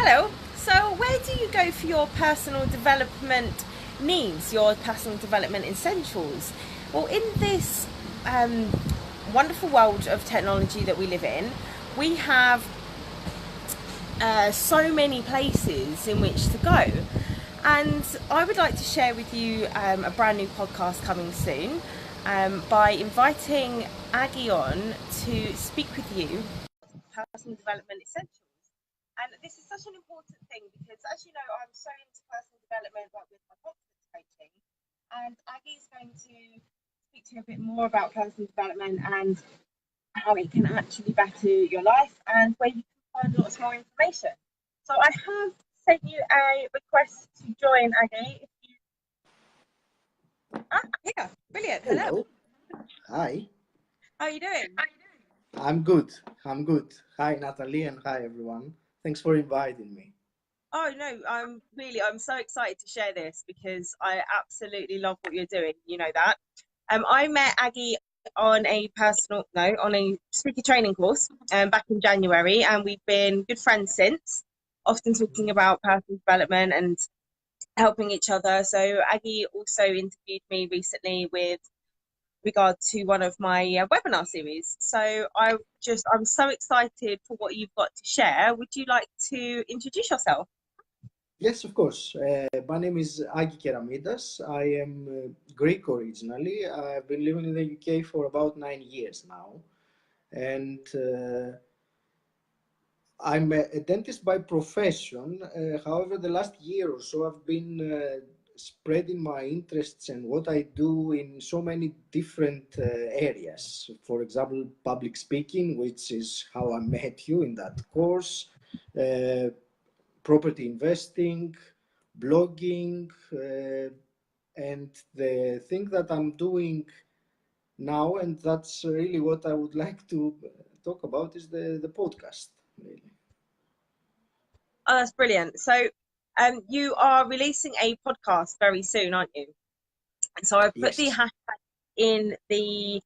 Hello. So, where do you go for your personal development needs, your personal development essentials? Well, in this um, wonderful world of technology that we live in, we have so many places in which to go. And I would like to share with you a brand new podcast coming soon by inviting Aggie on to speak with you. Personal development essentials. And this is such an important thing because, as you know, I'm so into personal development, like with my confidence coaching. And Aggie is going to speak to you a bit more about personal development and how it can actually better your life and where you can find lots more information. So I have sent you a request to join, Aggie. If you... Yeah, brilliant. Hello. Hi. How are you doing? I'm good. Hi, Natalie, and hi, everyone. Thanks for inviting me. Oh no, I'm so excited to share this because I absolutely love what you're doing. You know that. I met Aggie on a speaker training course back in January, and we've been good friends since, often talking about personal development and helping each other. So Aggie also interviewed me recently with regard to one of my webinar series. So I'm so excited for what you've got to share. Would you like to introduce yourself? Yes, of course. My name is Agi Keramidas. I am Greek originally. I've been living in the UK for about 9 years now. And I'm a dentist by profession. However, the last year or so, I've been spreading my interests and what I do in so many different areas. For example, public speaking, which is how I met you in that course, uh, property investing, blogging, and the thing that I'm doing now, and that's really what I would like to talk about, is the podcast, really. Oh, that's brilliant. So, you are releasing a podcast very soon, aren't you? So I've put the Yes. hashtag in the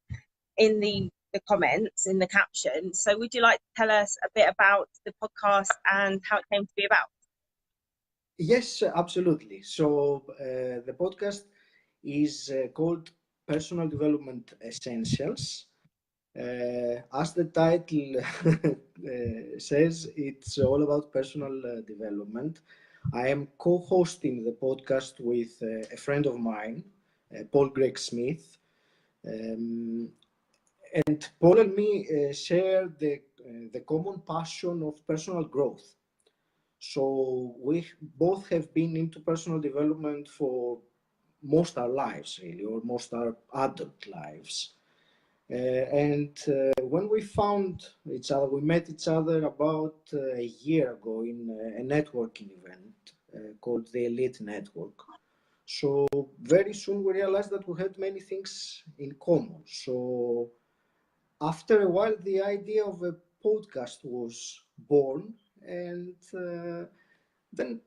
comments in the caption. So would you like to tell us a bit about the podcast and how it came to be about? Yes, absolutely. So the podcast is called Personal Development Essentials. As the title says, it's all about personal development. I am co-hosting the podcast with a friend of mine, Paul Greig Smith. Um, and Paul and me share the common passion of personal growth. So we both have been into personal development for most our lives, really, or most our adult lives. And when we found each other, we met each other about a year ago in a networking event called the Elite Network. So very soon we realized that we had many things in common. So after a while, the idea of a podcast was born, and then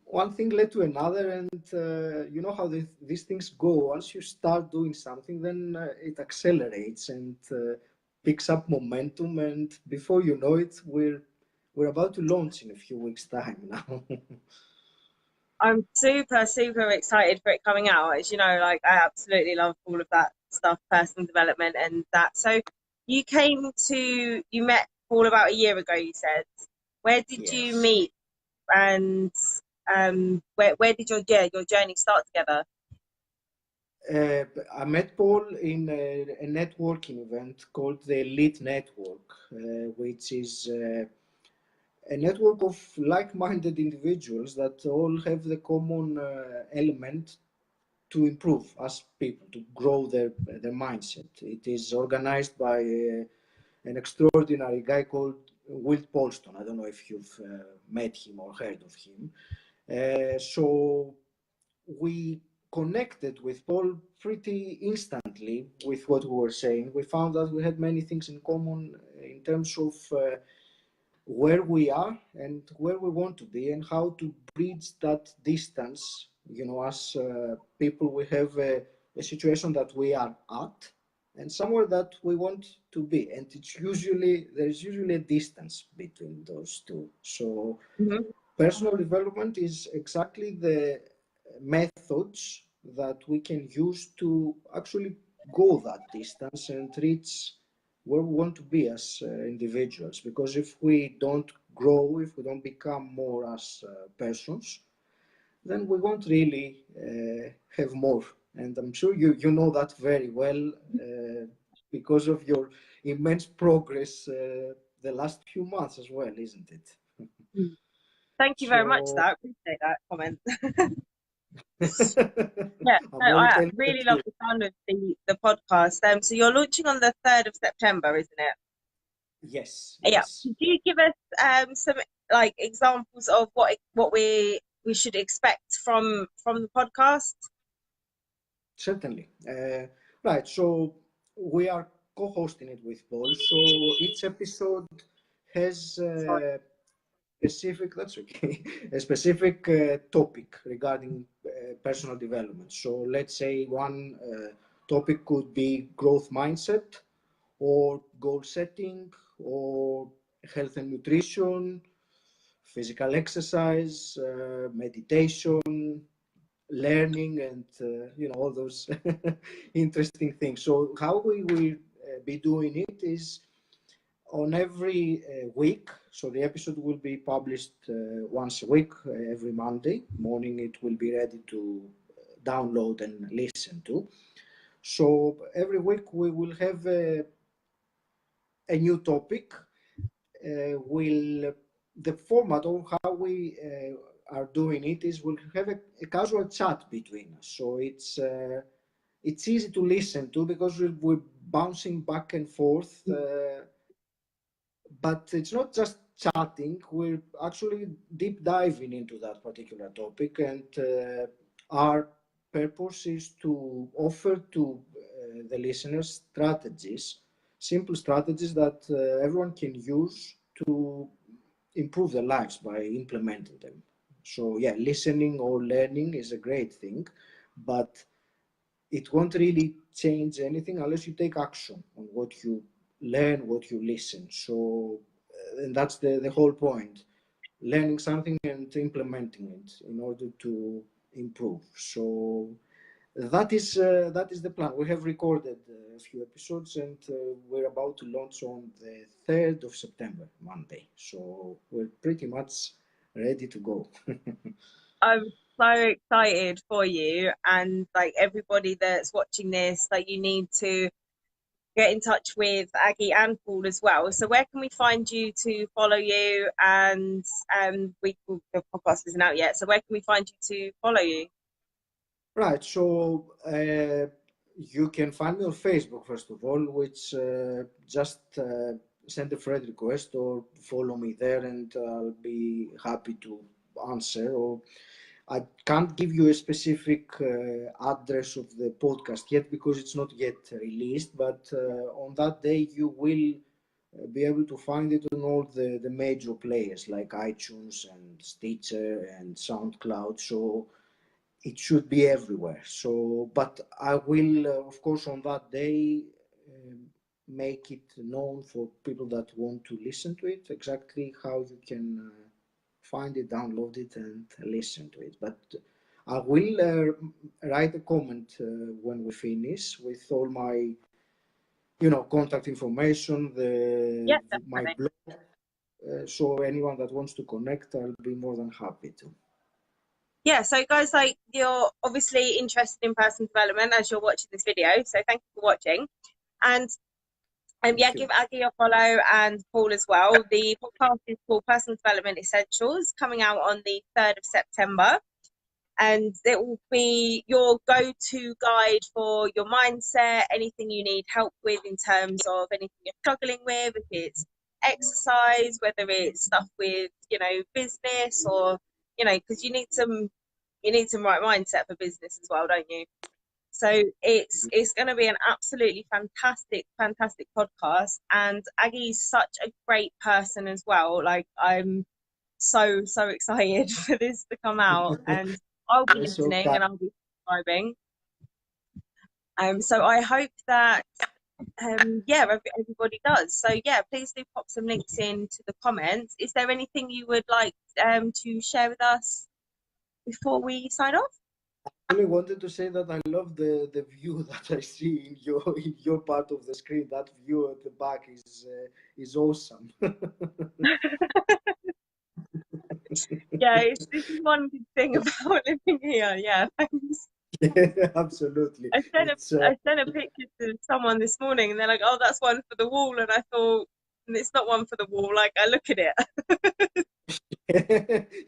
one thing led to another, and you know how these things go. Once you start doing something, then it accelerates and picks up momentum, and before you know it, we're about to launch in a few weeks' time now. I'm super excited for it coming out. As you know, like I absolutely love all of that stuff, personal development and that. So you met Paul about a year ago, you said. Where did you Yes. meet and where did your journey start together? I met Paul in a networking event called the Elite Network, which is a network of like-minded individuals that all have the common element to improve as people, to grow their mindset. It is organized by an extraordinary guy called Will Polston. I don't know if you've met him or heard of him. So we connected with Paul pretty instantly with what we were saying. We found that we had many things in common in terms of where we are and where we want to be and how to bridge that distance. You know, as people, we have a situation that we are at and somewhere that we want to be, and there's usually a distance between those two. So Mm-hmm. Personal development is exactly the methods that we can use to actually go that distance and reach where we want to be as individuals. Because if we don't grow, if we don't become more as persons, then we won't really have more. And I'm sure you know that very well because of your immense progress the last few months as well, isn't it? Mm. Thank you very much for So that. Appreciate that comment. Yeah, I'm no, only I telling the really love truth. the sound of the podcast. So you're launching on the 3rd of September, isn't it? Yes, Yeah. yes, Could you give us some like examples of what we should expect from the podcast? certainly. Right, so we are co-hosting it with Paul. So each episode has Sorry. specific, that's okay, a specific topic regarding personal development. So let's say one topic could be growth mindset, or goal setting, or health and nutrition, physical exercise, meditation, learning, and all those interesting things. So how we will be doing it is on every week. So the episode will be published once a week, every Monday morning. It will be ready to download and listen to. So every week we will have a new topic. Will The format of how we are doing it is we'll have a casual chat between us. So it's easy to listen to because we're bouncing back and forth. But it's not just chatting, we're actually deep diving into that particular topic, and our purpose is to offer to the listeners strategies, simple strategies that everyone can use to improve their lives by implementing them. So yeah, listening or learning is a great thing, but it won't really change anything unless you take action on what you learn, what you listen. So, and that's the whole point, learning something and implementing it in order to improve. So, that is the plan. We have recorded a few episodes, and we're about to launch on the 3rd of September, Monday. So, we're pretty much ready to go. I'm so excited for you and like everybody that's watching this. Like you need to get in touch with Aggie and Paul as well. So where can we find you to follow you? And the podcast isn't out yet. So where can we find you to follow you? Right. So you can find me on Facebook, first of all, which just send a friend request or follow me there, and I'll be happy to answer. Or I can't give you a specific address of the podcast yet because it's not yet released, but on that day you will be able to find it on all the major players like iTunes and Stitcher and SoundCloud. So it should be everywhere. So, but I will, of course, on that day, make it known for people that want to listen to it exactly how you can find it, download it, and listen to it. But I will write a comment when we finish with all my, contact information, Yeah, my definitely. blog. So anyone that wants to connect, I'll be more than happy to. Yeah, so guys, like you're obviously interested in personal development as you're watching this video. So thank you for watching. And yeah, Thank you. give Aggie a follow and Paul as well. The podcast is called Personal Development Essentials, coming out on the 3rd of September. And it will be your go-to guide for your mindset, anything you need help with in terms of anything you're struggling with, if it's exercise, whether it's stuff with, business or, because you need some right mindset for business as well, don't you? So it's going to be an absolutely fantastic podcast. And Aggie's such a great person as well. Like I'm so excited for this to come out, and I'll be You're so listening kind. and I'll be subscribing. So I hope that yeah, everybody does. So yeah, please do pop some links into the comments. Is there anything you would like to share with us before we sign off? I only wanted to say that I love the view that I see in your part of the screen. That view at the back is awesome. Yeah, this is one good thing about living here. Yeah, thanks. Yeah, absolutely. It's I sent a picture to someone this morning, and they're like, "Oh, that's one for the wall," and I thought, "It's not one for the wall." Like, I look at it.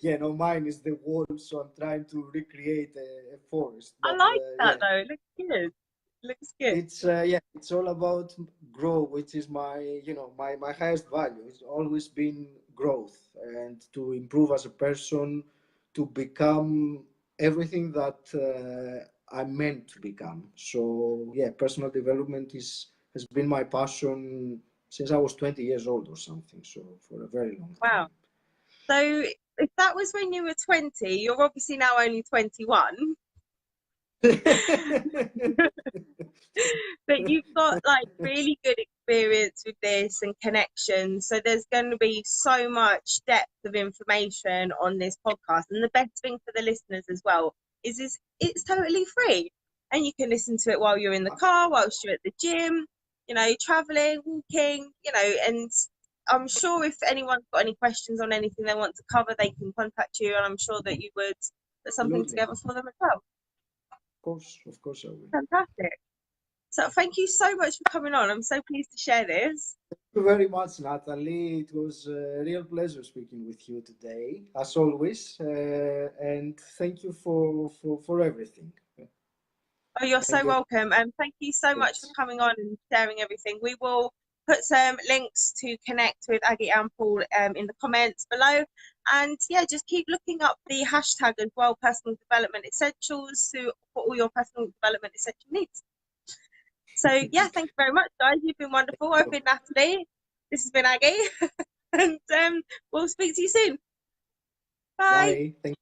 yeah, no, mine is the wall, so I'm trying to recreate a forest. I But like that yeah, though. It looks good. It looks good. it's all about grow, which is my my highest value. It's always been growth and to improve as a person, to become everything that I'm meant to become. So yeah, personal development is has been my passion since I was 20 years old or something. So for a very long Wow. time. So if that was when you were 20, you're obviously now only 21. But you've got like really good experience with this and connections. So there's going to be so much depth of information on this podcast. And the best thing for the listeners as well is it's totally free. And you can listen to it while you're in the car, whilst you're at the gym, traveling, walking, and I'm sure if anyone's got any questions on anything they want to cover, they can contact you. And I'm sure that you would put something Absolutely. together for them as well. Of course I will. Fantastic. So thank you so much for coming on. I'm so pleased to share this. Thank you very much, Natalie. It was a real pleasure speaking with you today, as always. And thank you for everything. Oh, you're Thank so you. welcome. And thank you so much for coming on and sharing everything. We will put some links to connect with Aggie and Paul in the comments below. And yeah, just keep looking up the hashtag as well, personal development essentials, for all your personal development essential needs. So yeah, thank you very much, guys. You've been wonderful. I've been Natalie. This has been Aggie. And we'll speak to you soon. Bye. Bye. Thank